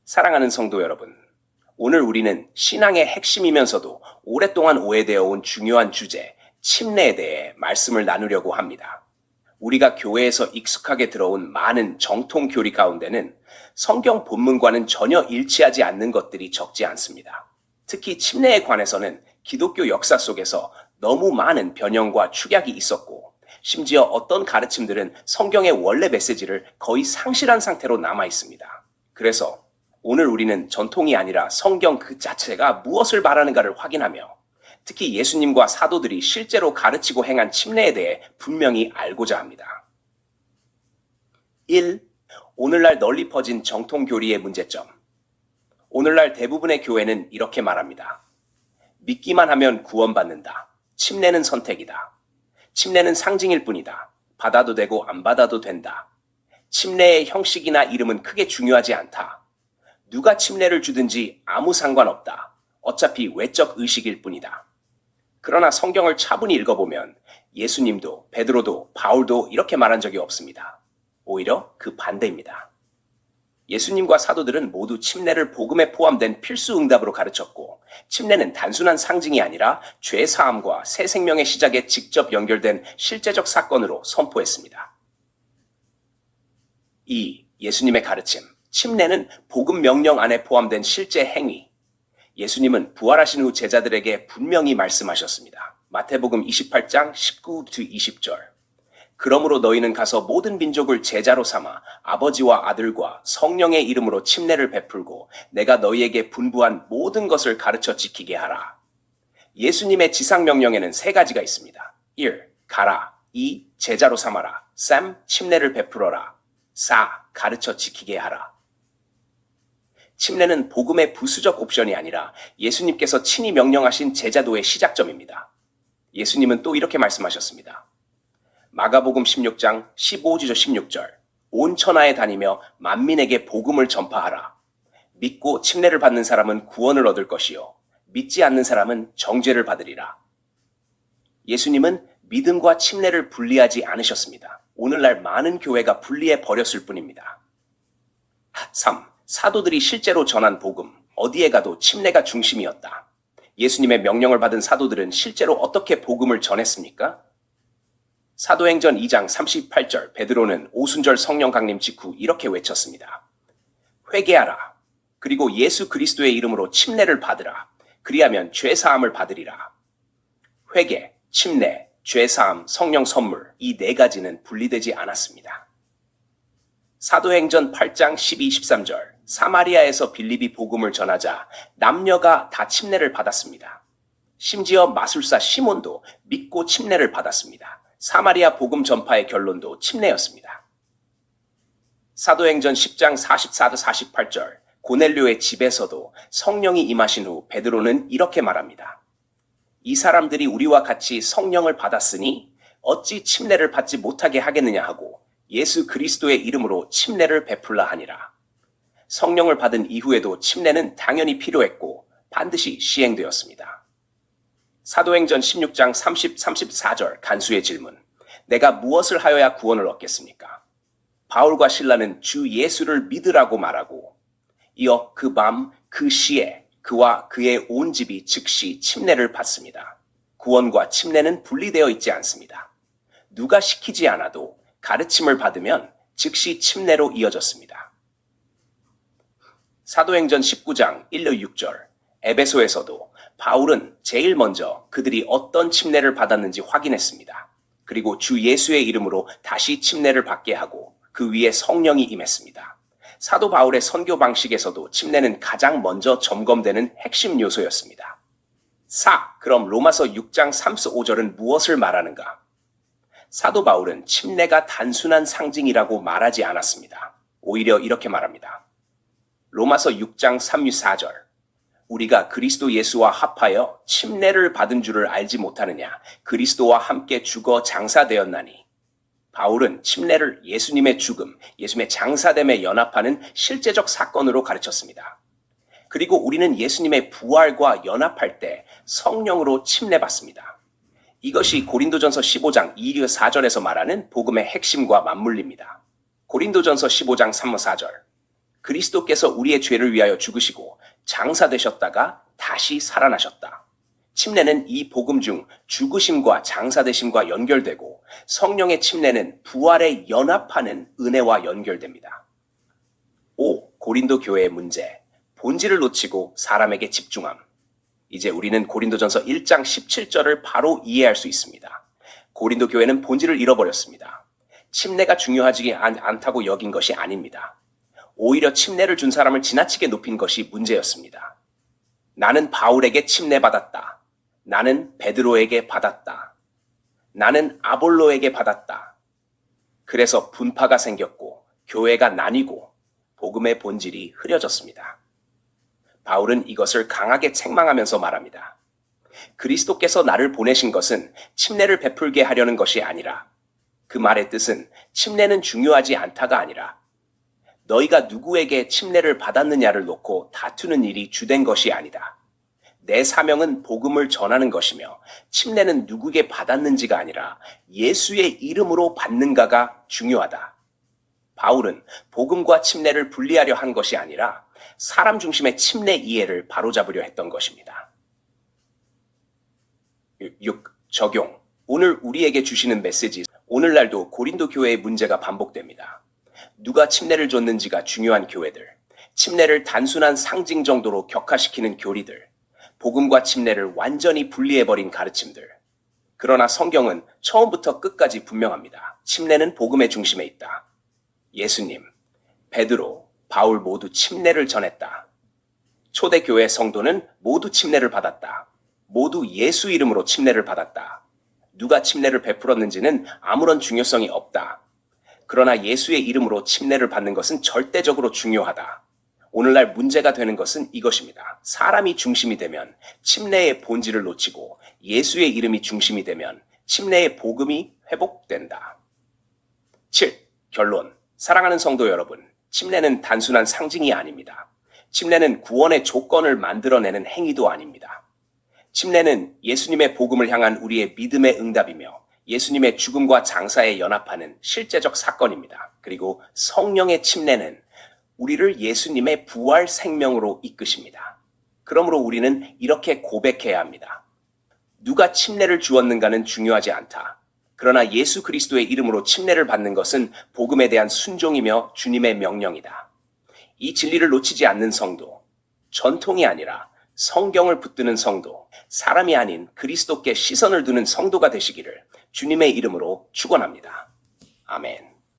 사랑하는 성도 여러분, 오늘 우리는 신앙의 핵심이면서도 오랫동안 오해되어 온 중요한 주제, 침례에 대해 말씀을 나누려고 합니다. 우리가 교회에서 익숙하게 들어온 많은 정통 교리 가운데는 성경 본문과는 전혀 일치하지 않는 것들이 적지 않습니다. 특히 침례에 관해서는 기독교 역사 속에서 너무 많은 변형과 축약이 있었고, 심지어 어떤 가르침들은 성경의 원래 메시지를 거의 상실한 상태로 남아 있습니다. 그래서 오늘 우리는 전통이 아니라 성경 그 자체가 무엇을 말하는가를 확인하며 특히 예수님과 사도들이 실제로 가르치고 행한 침례에 대해 분명히 알고자 합니다. 1. 오늘날 널리 퍼진 정통 교리의 문제점. 오늘날 대부분의 교회는 이렇게 말합니다. 믿기만 하면 구원받는다. 침례는 선택이다. 침례는 상징일 뿐이다. 받아도 되고 안 받아도 된다. 침례의 형식이나 이름은 크게 중요하지 않다. 누가 침례를 주든지 아무 상관없다. 어차피 외적 의식일 뿐이다. 그러나 성경을 차분히 읽어보면 예수님도 베드로도 바울도 이렇게 말한 적이 없습니다. 오히려 그 반대입니다. 예수님과 사도들은 모두 침례를 복음에 포함된 필수 응답으로 가르쳤고 침례는 단순한 상징이 아니라 죄 사함과 새 생명의 시작에 직접 연결된 실제적 사건으로 선포했습니다. 2. 예수님의 가르침. 침례는 복음 명령 안에 포함된 실제 행위. 예수님은 부활하신 후 제자들에게 분명히 말씀하셨습니다. 마태복음 28장 19-20절. 그러므로 너희는 가서 모든 민족을 제자로 삼아 아버지와 아들과 성령의 이름으로 침례를 베풀고 내가 너희에게 분부한 모든 것을 가르쳐 지키게 하라. 예수님의 지상명령에는 세 가지가 있습니다. 1. 가라. 2. 제자로 삼아라. 3. 침례를 베풀어라. 4. 가르쳐 지키게 하라. 침례는 복음의 부수적 옵션이 아니라 예수님께서 친히 명령하신 제자도의 시작점입니다. 예수님은 또 이렇게 말씀하셨습니다. 마가복음 16장 15-16절. 온 천하에 다니며 만민에게 복음을 전파하라. 믿고 침례를 받는 사람은 구원을 얻을 것이요 믿지 않는 사람은 정죄를 받으리라. 예수님은 믿음과 침례를 분리하지 않으셨습니다. 오늘날 많은 교회가 분리해 버렸을 뿐입니다. 3. 사도들이 실제로 전한 복음, 어디에 가도 침례가 중심이었다. 예수님의 명령을 받은 사도들은 실제로 어떻게 복음을 전했습니까? 사도행전 2장 38절 베드로는 오순절 성령 강림 직후 이렇게 외쳤습니다. 회개하라. 그리고 예수 그리스도의 이름으로 침례를 받으라. 그리하면 죄사함을 받으리라. 회개, 침례, 죄사함, 성령 선물 이 네 가지는 분리되지 않았습니다. 사도행전 8장 12-13절 사마리아에서 빌립이 복음을 전하자 남녀가 다 침례를 받았습니다. 심지어 마술사 시몬도 믿고 침례를 받았습니다. 사마리아 복음 전파의 결론도 침례였습니다. 사도행전 10장 44-48절 고넬료의 집에서도 성령이 임하신 후 베드로는 이렇게 말합니다. 이 사람들이 우리와 같이 성령을 받았으니 어찌 침례를 받지 못하게 하겠느냐 하고 예수 그리스도의 이름으로 침례를 베풀라 하니라. 성령을 받은 이후에도 침례는 당연히 필요했고 반드시 시행되었습니다. 사도행전 16장 30-34절 간수의 질문. 내가 무엇을 하여야 구원을 얻겠습니까? 바울과 실라는 주 예수를 믿으라고 말하고 이어 그 밤 그 시에 그와 그의 온 집이 즉시 침례를 받습니다. 구원과 침례는 분리되어 있지 않습니다. 누가 시키지 않아도 가르침을 받으면 즉시 침례로 이어졌습니다. 사도행전 19장 1-6절 에베소에서도 바울은 제일 먼저 그들이 어떤 침례를 받았는지 확인했습니다. 그리고 주 예수의 이름으로 다시 침례를 받게 하고 그 위에 성령이 임했습니다. 사도 바울의 선교 방식에서도 침례는 가장 먼저 점검되는 핵심 요소였습니다. 4. 그럼 로마서 6장 3-5절은 무엇을 말하는가? 사도 바울은 침례가 단순한 상징이라고 말하지 않았습니다. 오히려 이렇게 말합니다. 로마서 6장 3-4절 우리가 그리스도 예수와 합하여 침례를 받은 줄을 알지 못하느냐 그리스도와 함께 죽어 장사되었나니 바울은 침례를 예수님의 죽음, 예수님의 장사됨에 연합하는 실제적 사건으로 가르쳤습니다. 그리고 우리는 예수님의 부활과 연합할 때 성령으로 침례받습니다. 이것이 고린도전서 15장 2-4절에서 말하는 복음의 핵심과 맞물립니다. 고린도전서 15장 3-4절 그리스도께서 우리의 죄를 위하여 죽으시고 장사되셨다가 다시 살아나셨다. 침례는 이 복음 중 죽으심과 장사되심과 연결되고 성령의 침례는 부활에 연합하는 은혜와 연결됩니다. 5. 고린도 교회의 문제. 본질을 놓치고 사람에게 집중함. 이제 우리는 고린도전서 1장 17절을 바로 이해할 수 있습니다. 고린도 교회는 본질을 잃어버렸습니다. 침례가 중요하지 않다고 여긴 것이 아닙니다. 오히려 침례를 준 사람을 지나치게 높인 것이 문제였습니다. 나는 바울에게 침례받았다. 나는 베드로에게 받았다. 나는 아볼로에게 받았다. 그래서 분파가 생겼고 교회가 나뉘고 복음의 본질이 흐려졌습니다. 바울은 이것을 강하게 책망하면서 말합니다. 그리스도께서 나를 보내신 것은 침례를 베풀게 하려는 것이 아니라, 그 말의 뜻은 침례는 중요하지 않다가 아니라 너희가 누구에게 침례를 받았느냐를 놓고 다투는 일이 주된 것이 아니다. 내 사명은 복음을 전하는 것이며 침례는 누구에게 받았는지가 아니라 예수의 이름으로 받는가가 중요하다. 바울은 복음과 침례를 분리하려 한 것이 아니라 사람 중심의 침례 이해를 바로잡으려 했던 것입니다. 6. 적용. 오늘 우리에게 주시는 메시지. 오늘날도 고린도 교회의 문제가 반복됩니다. 누가 침례를 줬는지가 중요한 교회들, 침례를 단순한 상징 정도로 격화시키는 교리들, 복음과 침례를 완전히 분리해버린 가르침들. 그러나 성경은 처음부터 끝까지 분명합니다. 침례는 복음의 중심에 있다. 예수님, 베드로, 바울 모두 침례를 전했다. 초대교회 성도는 모두 침례를 받았다. 모두 예수 이름으로 침례를 받았다. 누가 침례를 베풀었는지는 아무런 중요성이 없다. 그러나 예수의 이름으로 침례를 받는 것은 절대적으로 중요하다. 오늘날 문제가 되는 것은 이것입니다. 사람이 중심이 되면 침례의 본질을 놓치고 예수의 이름이 중심이 되면 침례의 복음이 회복된다. 7. 결론. 사랑하는 성도 여러분, 침례는 단순한 상징이 아닙니다. 침례는 구원의 조건을 만들어내는 행위도 아닙니다. 침례는 예수님의 복음을 향한 우리의 믿음의 응답이며 예수님의 죽음과 장사에 연합하는 실제적 사건입니다. 그리고 성령의 침례는 우리를 예수님의 부활 생명으로 이끄십니다. 그러므로 우리는 이렇게 고백해야 합니다. 누가 침례를 주었는가는 중요하지 않다. 그러나 예수 그리스도의 이름으로 침례를 받는 것은 복음에 대한 순종이며 주님의 명령이다. 이 진리를 놓치지 않는 성도, 전통이 아니라 성경을 붙드는 성도, 사람이 아닌 그리스도께 시선을 두는 성도가 되시기를 주님의 이름으로 축원합니다. 아멘.